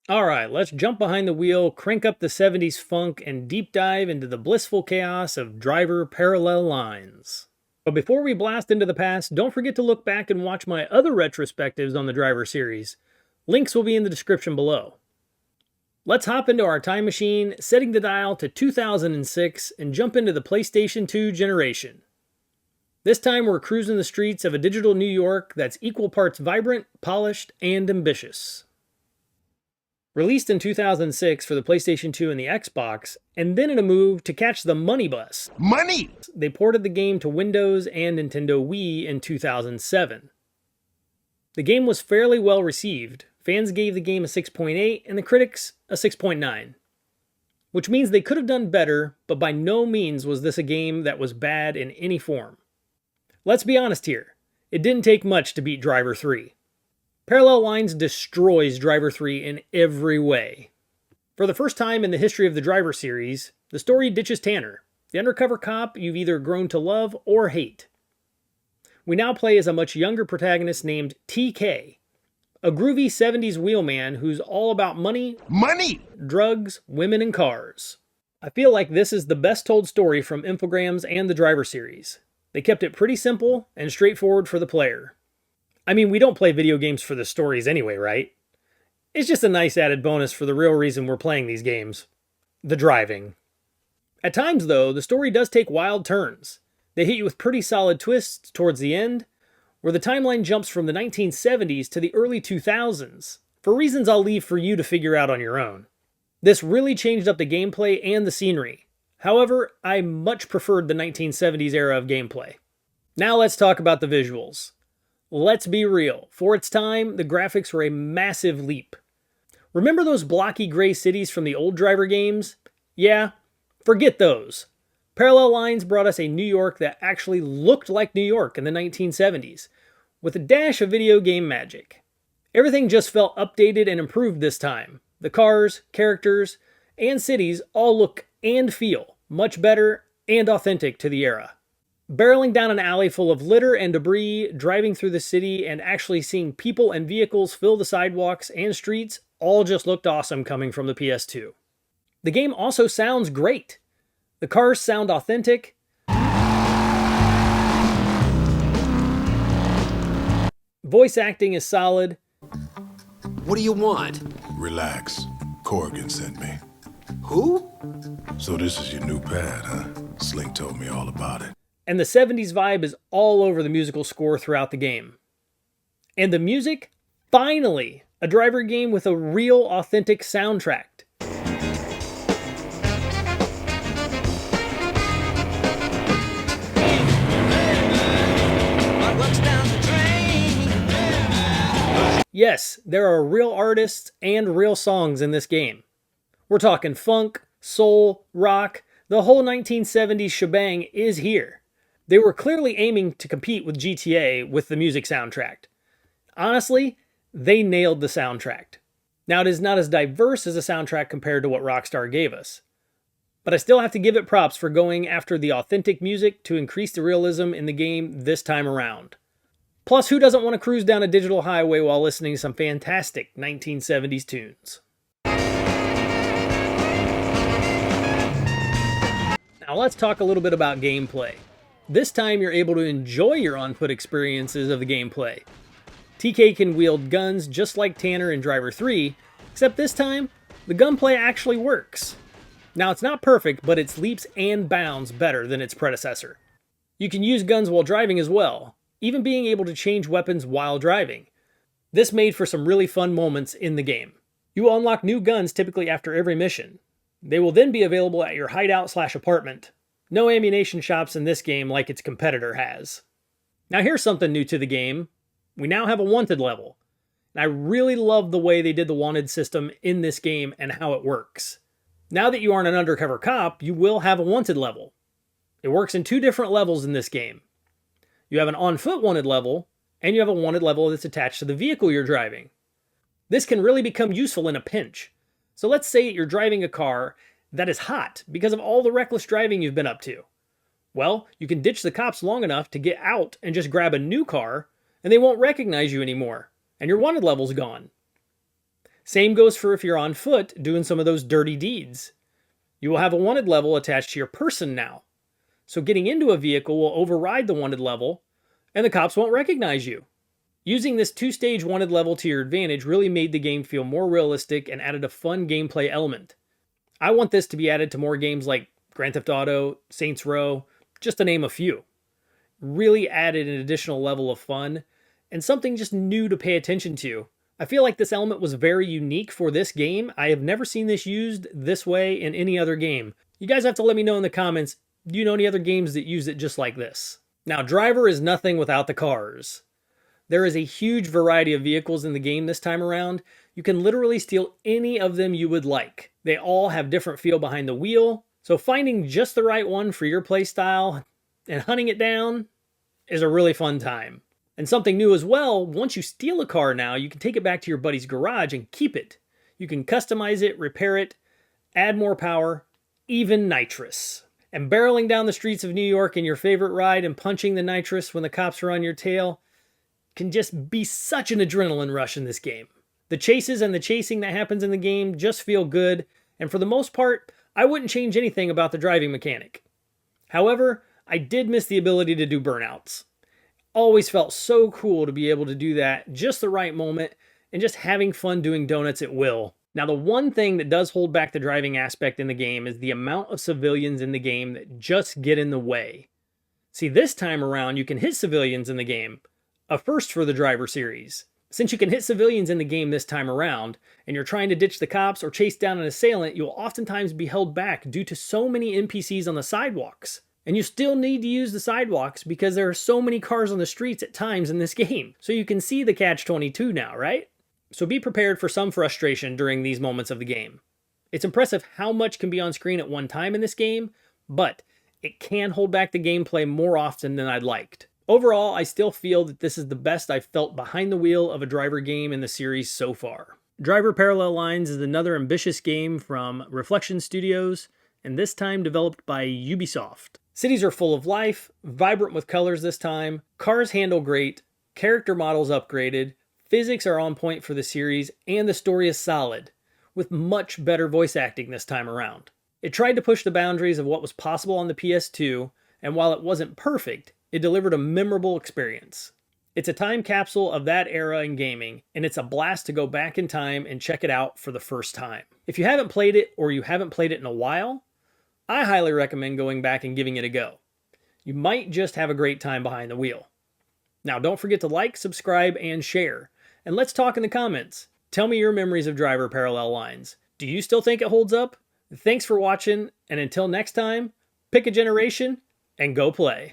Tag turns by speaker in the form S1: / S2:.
S1: Alright, let's jump behind the wheel, crank up the 70s funk, and deep dive into the blissful chaos of driver parallel lines. But before we blast into the past, don't forget to look back and watch my other retrospectives on the driver series. Links will be in the description below. Let's hop into our time machine, setting the dial to 2006, and jump into the PlayStation 2 generation. This time we're cruising the streets of a digital New York that's equal parts vibrant, polished, and ambitious. Released in 2006 for the PlayStation 2 and the Xbox, and then in a move to catch the money bus.
S2: Money!
S1: They ported the game to Windows and Nintendo Wii in 2007. The game was fairly well received. Fans gave the game a 6.8 and the critics a 6.9. Which means they could have done better, but by no means was this a game that was bad in any form. Let's be honest here, it didn't take much to beat Driver 3. Parallel Lines destroys Driver 3 in every way. For the first time in the history of the Driver series, the story ditches Tanner, the undercover cop you've either grown to love or hate. We now play as a much younger protagonist named TK, a groovy 70s wheelman who's all about money, drugs, women, and cars. I feel like this is the best told story from Infogrames and the Driver series. They kept it pretty simple and straightforward for the player. I mean, we don't play video games for the stories anyway, right? It's just a nice added bonus for the real reason we're playing these games. The driving. At times, though, the story does take wild turns. They hit you with pretty solid twists towards the end, where the timeline jumps from the 1970s to the early 2000s, for reasons I'll leave for you to figure out on your own. This really changed up the gameplay and the scenery. However, I much preferred the 1970s era of gameplay. Now let's talk about the visuals. Let's be real, for its time, the graphics were a massive leap. Remember those blocky gray cities from the old Driver games? Yeah, forget those. Parallel Lines brought us a New York that actually looked like New York in the 1970s, with a dash of video game magic. Everything just felt updated and improved this time. The cars, characters, and cities all look and feel much better and authentic to the era. Barreling down an alley full of litter and debris, driving through the city, and actually seeing people and vehicles fill the sidewalks and streets all just looked awesome coming from the PS2. The game also sounds great. The cars sound authentic. Voice acting is solid.
S3: What do you want?
S2: Relax. Corrigan sent me.
S3: Who?
S2: So this is your new pad, huh? Slink told me all about it.
S1: And the 70s vibe is all over the musical score throughout the game. And the music? Finally! A Driver game with a real, authentic soundtrack. Yes, there are real artists and real songs in this game. We're talking funk, soul, rock, the whole 1970s shebang is here. They were clearly aiming to compete with GTA with the music soundtrack. Honestly, they nailed the soundtrack. Now, it is not as diverse as a soundtrack compared to what Rockstar gave us. But I still have to give it props for going after the authentic music to increase the realism in the game this time around. Plus, who doesn't want to cruise down a digital highway while listening to some fantastic 1970s tunes? Now let's talk a little bit about gameplay. This time you're able to enjoy your on-foot experiences of the gameplay. TK can wield guns just like Tanner in Driver 3, except this time, the gunplay actually works. Now it's not perfect, but it's leaps and bounds better than its predecessor. You can use guns while driving as well, even being able to change weapons while driving. This made for some really fun moments in the game. You will unlock new guns typically after every mission. They will then be available at your hideout/apartment. No ammunition shops in this game like its competitor has. Now here's something new to the game. We now have a wanted level. And I really love the way they did the wanted system in this game and how it works. Now that you aren't an undercover cop, you will have a wanted level. It works in two different levels in this game. You have an on-foot wanted level, and you have a wanted level that's attached to the vehicle you're driving. This can really become useful in a pinch. So let's say you're driving a car that is hot because of all the reckless driving you've been up to. Well, you can ditch the cops long enough to get out and just grab a new car, and they won't recognize you anymore, and your wanted level's gone. Same goes for if you're on foot doing some of those dirty deeds. You will have a wanted level attached to your person now. So getting into a vehicle will override the wanted level, and the cops won't recognize you. Using this two-stage wanted level to your advantage really made the game feel more realistic and added a fun gameplay element. I want this to be added to more games like Grand Theft Auto, Saints Row, just to name a few. Really added an additional level of fun, and something just new to pay attention to. I feel like this element was very unique for this game. I have never seen this used this way in any other game. You guys have to let me know in the comments, do you know any other games that use it just like this? Now, Driver is nothing without the cars. There is a huge variety of vehicles in the game this time around. You can literally steal any of them you would like. They all have different feel behind the wheel, so finding just the right one for your playstyle and hunting it down is a really fun time. And something new as well, once you steal a car now, you can take it back to your buddy's garage and keep it. You can customize it, repair it, add more power, even nitrous. And barreling down the streets of New York in your favorite ride and punching the nitrous when the cops are on your tail can just be such an adrenaline rush in this game. The chases and the chasing that happens in the game just feel good, and for the most part, I wouldn't change anything about the driving mechanic. However, I did miss the ability to do burnouts. Always felt so cool to be able to do that just the right moment and just having fun doing donuts at will. Now, the one thing that does hold back the driving aspect in the game is the amount of civilians in the game that just get in the way. See, this time around, you can hit civilians in the game, a first for the Driver series. Since you can hit civilians in the game this time around, and you're trying to ditch the cops or chase down an assailant, you'll oftentimes be held back due to so many NPCs on the sidewalks. And you still need to use the sidewalks because there are so many cars on the streets at times in this game. So you can see the catch-22 now, right? So be prepared for some frustration during these moments of the game. It's impressive how much can be on screen at one time in this game, but it can hold back the gameplay more often than I'd liked. Overall, I still feel that this is the best I've felt behind the wheel of a Driver game in the series so far. Driver Parallel Lines is another ambitious game from Reflection Studios, and this time developed by Ubisoft. Cities are full of life, vibrant with colors this time, cars handle great, character models upgraded, physics are on point for the series, and the story is solid, with much better voice acting this time around. It tried to push the boundaries of what was possible on the PS2, and while it wasn't perfect, it delivered a memorable experience. It's a time capsule of that era in gaming, and it's a blast to go back in time and check it out for the first time. If you haven't played it, or you haven't played it in a while, I highly recommend going back and giving it a go. You might just have a great time behind the wheel. Now, don't forget to like, subscribe, and share. And let's talk in the comments. Tell me your memories of Driver Parallel Lines. Do you still think it holds up? Thanks for watching, and until next time, pick a generation and go play.